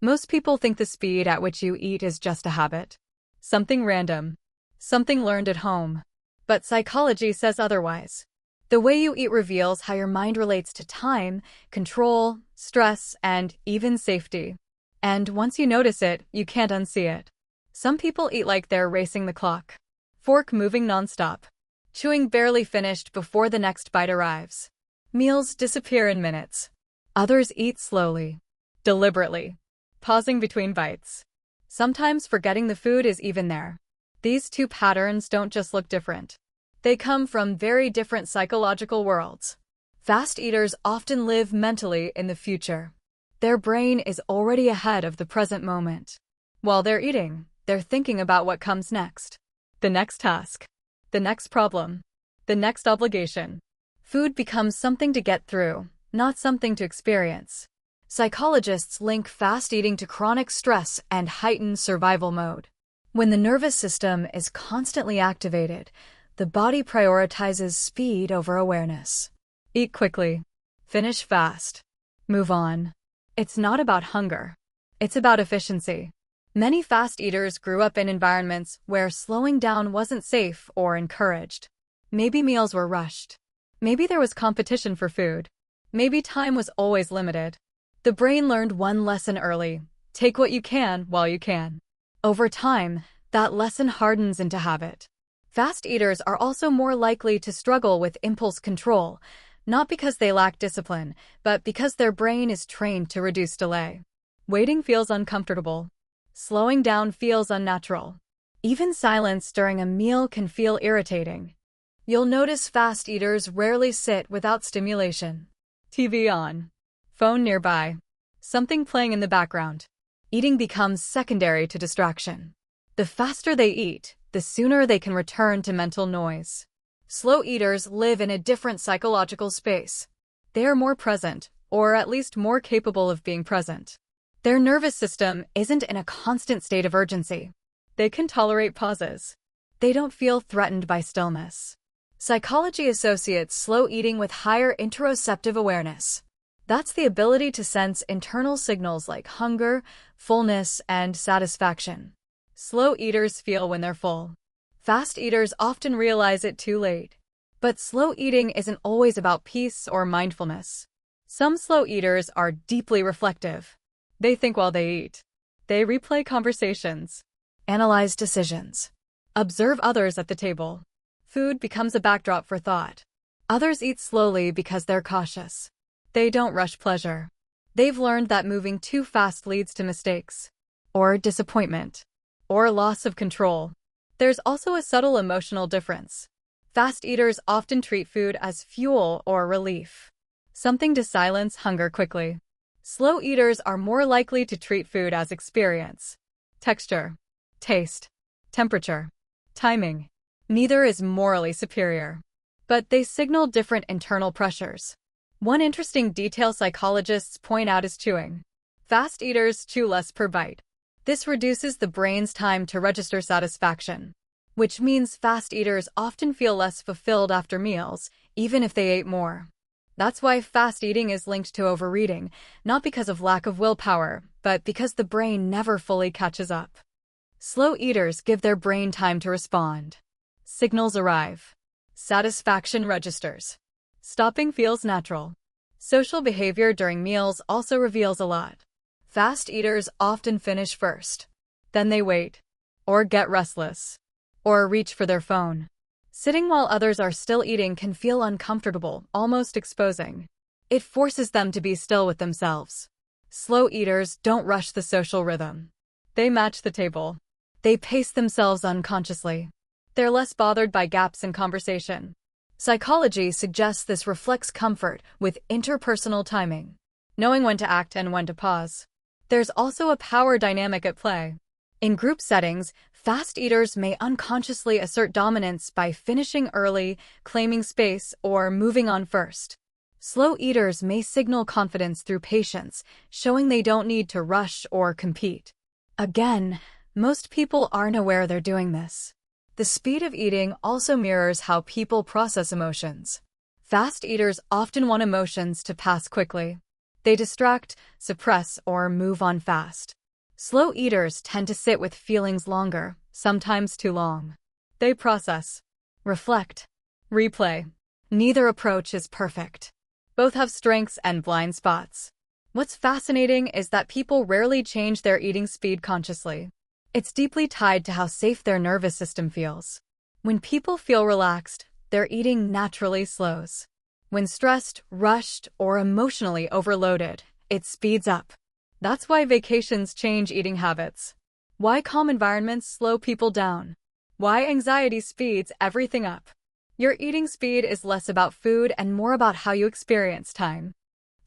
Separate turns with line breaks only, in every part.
Most people think the speed at which you eat is just a habit. Something random. Something learned at home. But psychology says otherwise. The way you eat reveals how your mind relates to time, control, stress, and even safety. And once you notice it, you can't unsee it. Some people eat like they're racing the clock. Fork moving nonstop. Chewing barely finished before the next bite arrives. Meals disappear in minutes. Others eat slowly, deliberately, pausing between bites. Sometimes forgetting the food is even there. These two patterns don't just look different. They come from very different psychological worlds. Fast eaters often live mentally in the future. Their brain is already ahead of the present moment. While they're eating, they're thinking about what comes next. The next task. The next problem. The next obligation. Food becomes something to get through, not something to experience. Psychologists link fast eating to chronic stress and heightened survival mode. When the nervous system is constantly activated, the body prioritizes speed over awareness. Eat quickly. Finish fast. Move on. It's not about hunger. It's about efficiency. Many fast eaters grew up in environments where slowing down wasn't safe or encouraged. Maybe meals were rushed. Maybe there was competition for food. Maybe time was always limited. The brain learned one lesson early: take what you can while you can. Over time, that lesson hardens into habit. Fast eaters are also more likely to struggle with impulse control, not because they lack discipline, but because their brain is trained to reduce delay. Waiting feels uncomfortable. Slowing down feels unnatural. Even silence during a meal can feel irritating. You'll notice fast eaters rarely sit without stimulation. TV on. Phone nearby. Something playing in the background. Eating becomes secondary to distraction. The faster they eat, the sooner they can return to mental noise. Slow eaters live in a different psychological space. They are more present, or at least more capable of being present. Their nervous system isn't in a constant state of urgency. They can tolerate pauses. They don't feel threatened by stillness. Psychology associates slow eating with higher interoceptive awareness. That's the ability to sense internal signals like hunger, fullness, and satisfaction. Slow eaters feel when they're full. Fast eaters often realize it too late. But slow eating isn't always about peace or mindfulness. Some slow eaters are deeply reflective. They think while they eat. They replay conversations, analyze decisions, observe others at the table. Food becomes a backdrop for thought. Others eat slowly because they're cautious. They don't rush pleasure. They've learned that moving too fast leads to mistakes, or disappointment, or loss of control. There's also a subtle emotional difference. Fast eaters often treat food as fuel or relief, something to silence hunger quickly. Slow eaters are more likely to treat food as experience. Texture, taste, temperature, timing. Neither is morally superior, but they signal different internal pressures. One interesting detail psychologists point out is chewing. Fast eaters chew less per bite. This reduces the brain's time to register satisfaction, which means fast eaters often feel less fulfilled after meals, even if they ate more. That's why fast eating is linked to overeating, not because of lack of willpower, but because the brain never fully catches up. Slow eaters give their brain time to respond. Signals arrive. Satisfaction registers. Stopping feels natural. Social behavior during meals also reveals a lot. Fast eaters often finish first. Then they wait, or get restless, or reach for their phone. Sitting while others are still eating can feel uncomfortable, almost exposing. It forces them to be still with themselves. Slow eaters don't rush the social rhythm. They match the table. They pace themselves unconsciously. They're less bothered by gaps in conversation. Psychology suggests this reflects comfort with interpersonal timing, knowing when to act and when to pause. There's also a power dynamic at play. In group settings, fast eaters may unconsciously assert dominance by finishing early, claiming space, or moving on first. Slow eaters may signal confidence through patience, showing they don't need to rush or compete. Again, most people aren't aware they're doing this. The speed of eating also mirrors how people process emotions. Fast eaters often want emotions to pass quickly. They distract, suppress, or move on fast. Slow eaters tend to sit with feelings longer, sometimes too long. They process, reflect, replay. Neither approach is perfect. Both have strengths and blind spots. What's fascinating is that people rarely change their eating speed consciously. It's deeply tied to how safe their nervous system feels. When people feel relaxed, their eating naturally slows. When stressed, rushed, or emotionally overloaded, it speeds up. That's why vacations change eating habits. Why calm environments slow people down. Why anxiety speeds everything up. Your eating speed is less about food and more about how you experience time.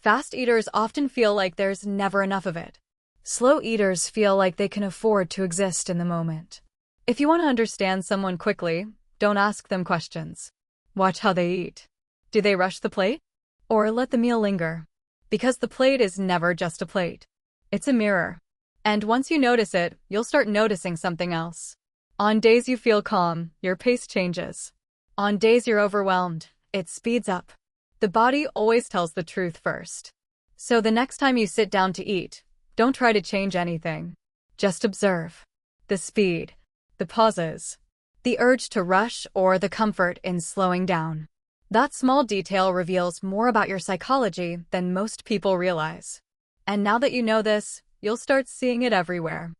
Fast eaters often feel like there's never enough of it. Slow eaters feel like they can afford to exist in the moment. If you want to understand someone quickly, don't ask them questions. Watch how they eat. Do they rush the plate? Or let the meal linger? Because the plate is never just a plate. It's a mirror. And once you notice it, you'll start noticing something else. On days you feel calm, your pace changes. On days you're overwhelmed, it speeds up. The body always tells the truth first. So the next time you sit down to eat, don't try to change anything. Just observe. The speed, the pauses, the urge to rush, or the comfort in slowing down. That small detail reveals more about your psychology than most people realize. And now that you know this, you'll start seeing it everywhere.